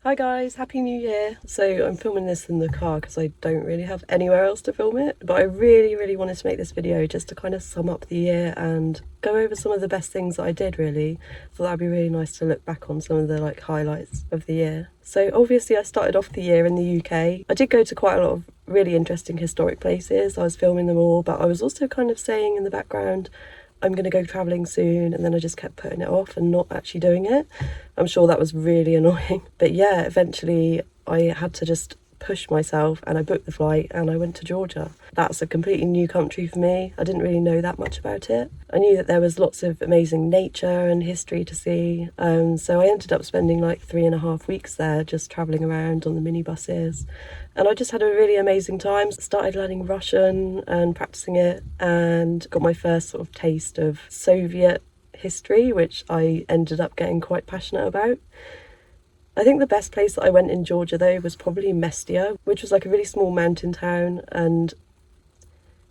Hi guys, Happy New Year. So I'm filming this in the car because I don't really have anywhere else to film it, but I really wanted to make this video just to kind of sum up the year and go over some of the best things that I did really. So that'd be really nice to look back on some of the highlights of the year. So obviously I started off the year in the UK. I did go to quite a lot of really interesting historic places. I was filming them all, but I was also kind of saying in the background I'm going to go travelling soon, and then I just kept putting it off and not actually doing it. I'm sure that was really annoying. But yeah, eventually I had to just push myself and I booked the flight and I went to Georgia. That's a completely new country for me. I didn't really know that much about it. I knew that there was lots of amazing nature and history to see. So I ended up spending like 3.5 weeks there just travelling around on the minibuses. And I just had a really amazing time. Started learning Russian and practicing it and got my first sort of taste of Soviet history, which I ended up getting quite passionate about. I think the best place that I went in Georgia though was probably Mestia, which was like a really small mountain town, and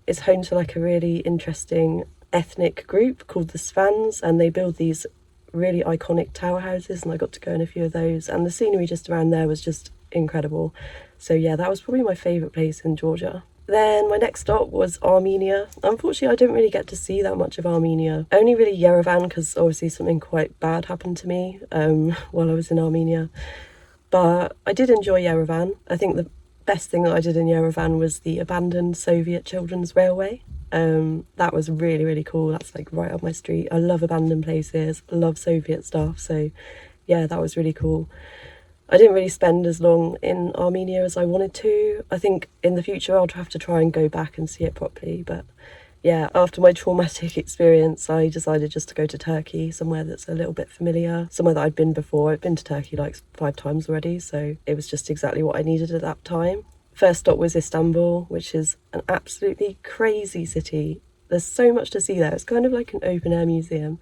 it's home to like a really interesting ethnic group called the Svans, and they build these really iconic tower houses, and I got to go in a few of those, and the scenery just around there was just incredible. So yeah, that was probably my favourite place in Georgia. Then my next stop was Armenia. Unfortunately, I didn't really get to see that much of Armenia. Only really Yerevan, because obviously something quite bad happened to me while I was in Armenia. But I did enjoy Yerevan. I think the best thing that I did in Yerevan was the abandoned Soviet Children's Railway. That was really cool. That's like right up my street. I love abandoned places. I love Soviet stuff. So yeah, that was really cool. I didn't really spend as long in Armenia as I wanted to. I think in the future I'll have to try and go back and see it properly. But yeah, after my traumatic experience, I decided just to go to Turkey, somewhere that's a little bit familiar, somewhere that I'd been before. I've been to Turkey like 5 times already, so it was just exactly what I needed at that time. First stop was Istanbul, which is an absolutely crazy city. There's so much to see there. It's kind of like an open air museum.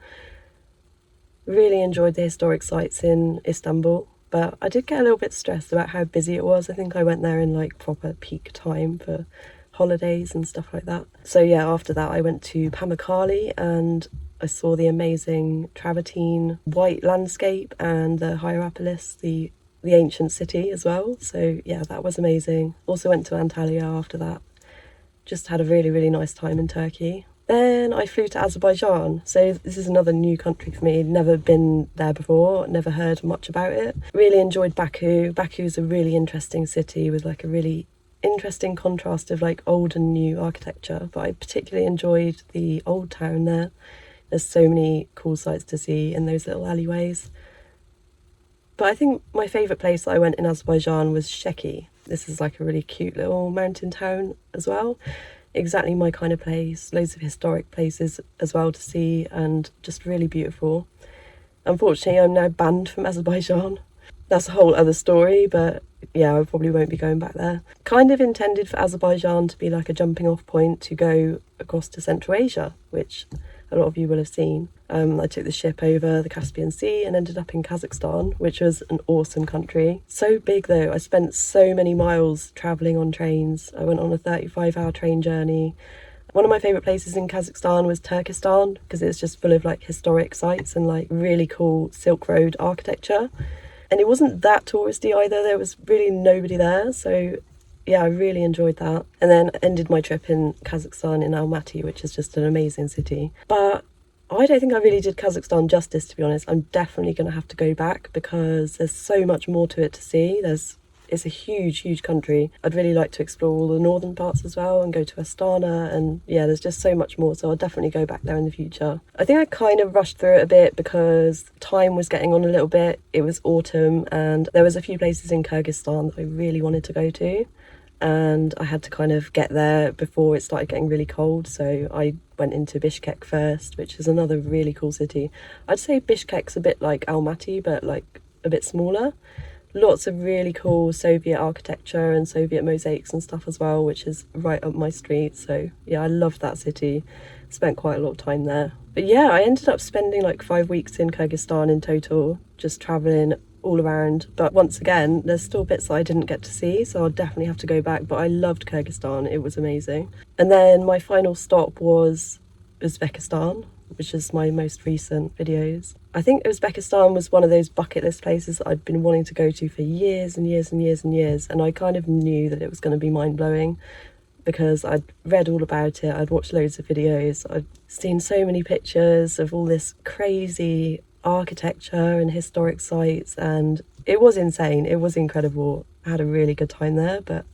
Really enjoyed the historic sites in Istanbul. But I did get a little bit stressed about how busy it was. I think I went there in like proper peak time for holidays and stuff like that. So yeah, after that I went to Pamukkale and I saw the amazing travertine white landscape and the Hierapolis, the ancient city as well. So yeah, that was amazing. Also went to Antalya after that. Just had a really nice time in Turkey. Then I flew to Azerbaijan. So this is another new country for me. Never been there before, never heard much about it. Really enjoyed Baku. Baku's a really interesting city with like a really interesting contrast of like old and new architecture. But I particularly enjoyed the old town there. There's so many cool sights to see in those little alleyways. But I think my favourite place that I went in Azerbaijan was Sheki. This is like a really cute little mountain town as well. Exactly my kind of place. Loads of historic places as well to see and just really beautiful. Unfortunately, I'm now banned from Azerbaijan. That's a whole other story, but yeah, I probably won't be going back there. Kind of intended for Azerbaijan to be like a jumping off point to go across to Central Asia, which a lot of you will have seen. I took the ship over the Caspian Sea and ended up in Kazakhstan, which was an awesome country. So big though, I spent so many miles travelling on trains. I went on a 35-hour train journey. One of my favourite places in Kazakhstan was Turkestan, because it's just full of like historic sites and like really cool Silk Road architecture. And it wasn't that touristy either, there was really nobody there, so yeah, I really enjoyed that. And then ended my trip in Kazakhstan in Almaty, which is just an amazing city. But I don't think I really did Kazakhstan justice, to be honest. I'm definitely going to have to go back because there's so much more to it to see. It's a huge country. I'd really like to explore all the northern parts as well and go to Astana, and yeah, there's just so much more, so I'll definitely go back there in the future. I think I kind of rushed through it a bit because time was getting on a little bit. It was autumn and there was a few places in Kyrgyzstan that I really wanted to go to, and I had to kind of get there before it started getting really cold, so I went into Bishkek first, which is another really cool city. I'd say Bishkek's a bit like Almaty, but like a bit smaller. Lots of really cool Soviet architecture and Soviet mosaics and stuff as well, which is right up my street. So yeah, I loved that city. Spent quite a lot of time there. But yeah, I ended up spending like 5 weeks in Kyrgyzstan in total, just travelling all around. But once again, there's still bits that I didn't get to see, so I'll definitely have to go back. But I loved Kyrgyzstan, it was amazing. And then my final stop was Uzbekistan, which is my most recent videos. I think Uzbekistan was one of those bucket list places that I'd been wanting to go to for years and years and years and years, and I kind of knew that it was going to be mind-blowing because I'd read all about it, I'd watched loads of videos, I'd seen so many pictures of all this crazy architecture and historic sites, and it was insane, it was incredible. I had a really good time there, but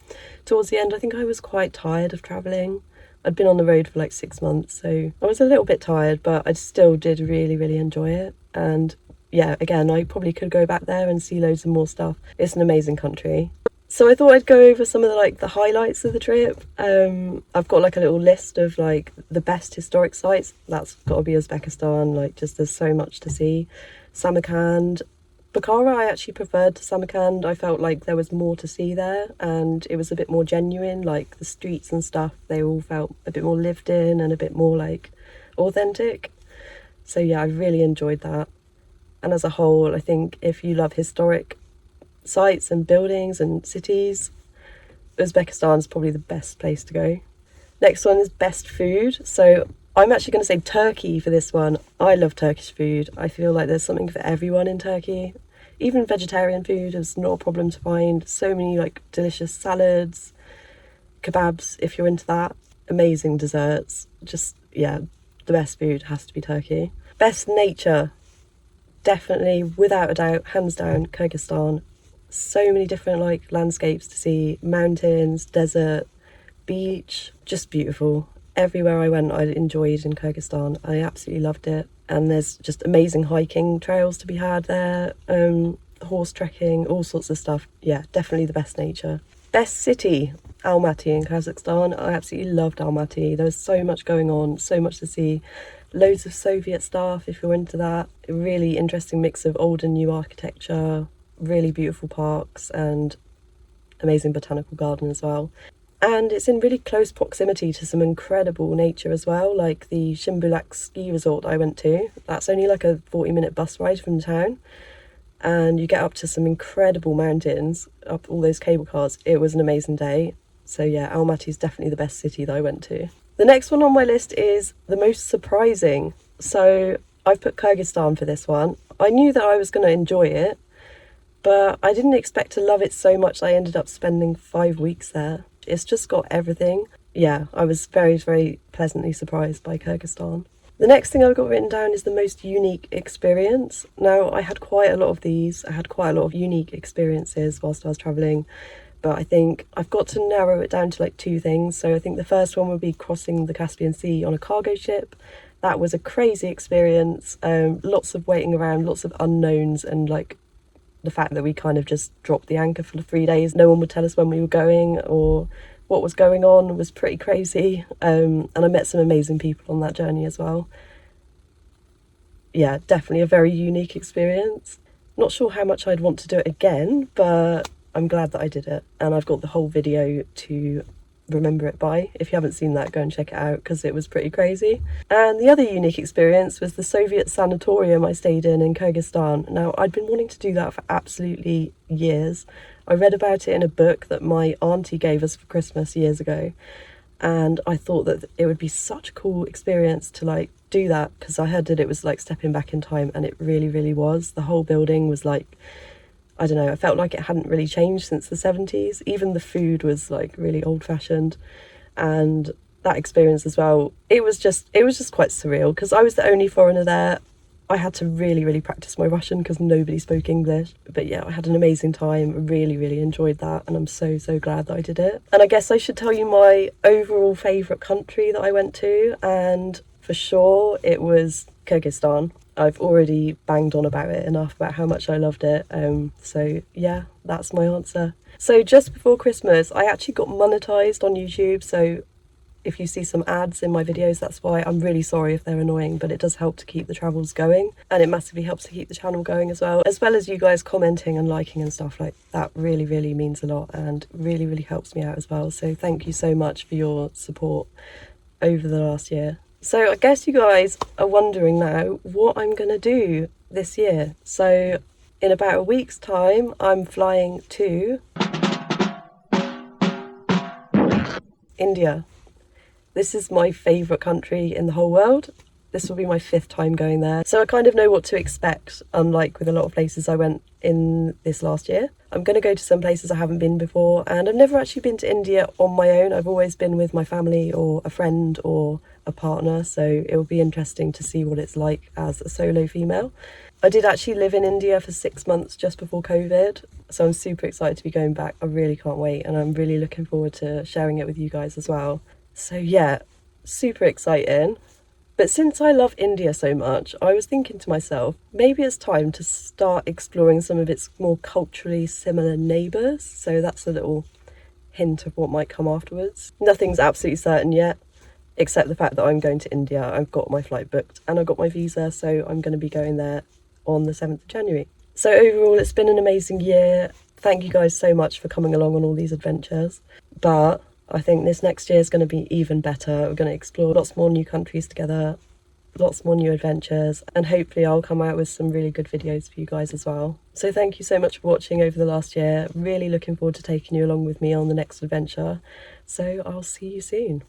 towards the end I think I was quite tired of travelling. I'd been on the road for like 6 months, so I was a little bit tired, but I still did really, really enjoy it. And yeah, again, I probably could go back there and see loads of more stuff. It's an amazing country. So I thought I'd go over some of the highlights of the trip. I've got like a little list of like the best historic sites. That's got to be Uzbekistan, like just there's so much to see. Samarkand. Bukhara I actually preferred to Samarkand. I felt like there was more to see there and it was a bit more genuine, like the streets and stuff, they all felt a bit more lived in and a bit more like authentic. So yeah, I really enjoyed that. And as a whole, I think if you love historic sites and buildings and cities, Uzbekistan is probably the best place to go. Next one is best food. So I'm actually going to say Turkey for this one. I love Turkish food. I feel like there's something for everyone in Turkey. Even vegetarian food is not a problem to find. So many like delicious salads, kebabs if you're into that, amazing desserts. Just, yeah, the best food has to be Turkey. Best nature, definitely, without a doubt, hands down, Kyrgyzstan. So many different like landscapes to see, mountains, desert, beach, just beautiful. Everywhere I went I enjoyed in Kyrgyzstan. I absolutely loved it. And there's just amazing hiking trails to be had there, horse trekking, all sorts of stuff. Yeah, definitely the best nature. Best city, Almaty in Kazakhstan. I absolutely loved Almaty. There was so much going on, so much to see. Loads of Soviet stuff if you're into that. A really interesting mix of old and new architecture, really beautiful parks and amazing botanical garden as well. And it's in really close proximity to some incredible nature as well, like the Shimbulak ski resort I went to. That's only like a 40-minute bus ride from town, and you get up to some incredible mountains, up all those cable cars. It was an amazing day. So yeah, Almaty is definitely the best city that I went to. The next one on my list is the most surprising. So I've put Kyrgyzstan for this one. I knew that I was going to enjoy it, but I didn't expect to love it so much. I ended up spending 5 weeks there. It's just got everything. Yeah, I was very, very pleasantly surprised by Kyrgyzstan. The next thing I've got written down is the most unique experience. Now, I had quite a lot of these. I had quite a lot of unique experiences whilst I was travelling, but I think I've got to narrow it down to like 2 things. So I think the first one would be crossing the Caspian Sea on a cargo ship. That was a crazy experience. Lots of waiting around, lots of unknowns, and like the fact that we kind of just dropped the anchor for 3 days. No one would tell us when we were going or what was going on. Was pretty crazy. And I met some amazing people on that journey as well. Yeah, definitely a very unique experience. Not sure how much I'd want to do it again, but I'm glad that I did it. And I've got the whole video to remember it by. If you haven't seen that, go and check it out because it was pretty crazy. And the other unique experience was the Soviet sanatorium I stayed in Kyrgyzstan. Now, I'd been wanting to do that for absolutely years. I read about it in a book that my auntie gave us for Christmas years ago, and I thought that it would be such a cool experience to like do that because I heard that it was like stepping back in time, and it really, really was. The whole building was like, I don't know, I felt like it hadn't really changed since the 70s. Even the food was like really old-fashioned, and that experience as well, it was just quite surreal because I was the only foreigner there. I had to really, really practice my Russian because nobody spoke English. But yeah, I had an amazing time, really, really enjoyed that, and I'm so, so glad that I did it. And I guess I should tell you my overall favourite country that I went to, and for sure it was Kyrgyzstan. I've already banged on about it enough about how much I loved it. So yeah, that's my answer. So just before Christmas, I actually got monetized on YouTube. So if you see some ads in my videos, that's why. I'm really sorry if they're annoying, but it does help to keep the travels going. And it massively helps to keep the channel going as well as you guys commenting and liking and stuff like that. Really, really means a lot and really, really helps me out as well. So thank you so much for your support over the last year. So I guess you guys are wondering now what I'm going to do this year. So in about a week's time, I'm flying to India. This is my favourite country in the whole world. This will be my 5th time going there, so I kind of know what to expect, unlike with a lot of places I went in this last year. I'm going to go to some places I haven't been before, and I've never actually been to India on my own. I've always been with my family or a friend or a partner, so it will be interesting to see what it's like as a solo female. I did actually live in India for 6 months just before COVID, so I'm super excited to be going back. I really can't wait, and I'm really looking forward to sharing it with you guys as well. So yeah, super exciting. But since I love India so much, I was thinking to myself, maybe it's time to start exploring some of its more culturally similar neighbours. So that's a little hint of what might come afterwards. Nothing's absolutely certain yet, except the fact that I'm going to India. I've got my flight booked and I've got my visa, so I'm going to be going there on the 7th of January. So overall, it's been an amazing year. Thank you guys so much for coming along on all these adventures. But I think this next year is going to be even better. We're going to explore lots more new countries together, lots more new adventures, and hopefully I'll come out with some really good videos for you guys as well. So thank you so much for watching over the last year. Really looking forward to taking you along with me on the next adventure. So I'll see you soon.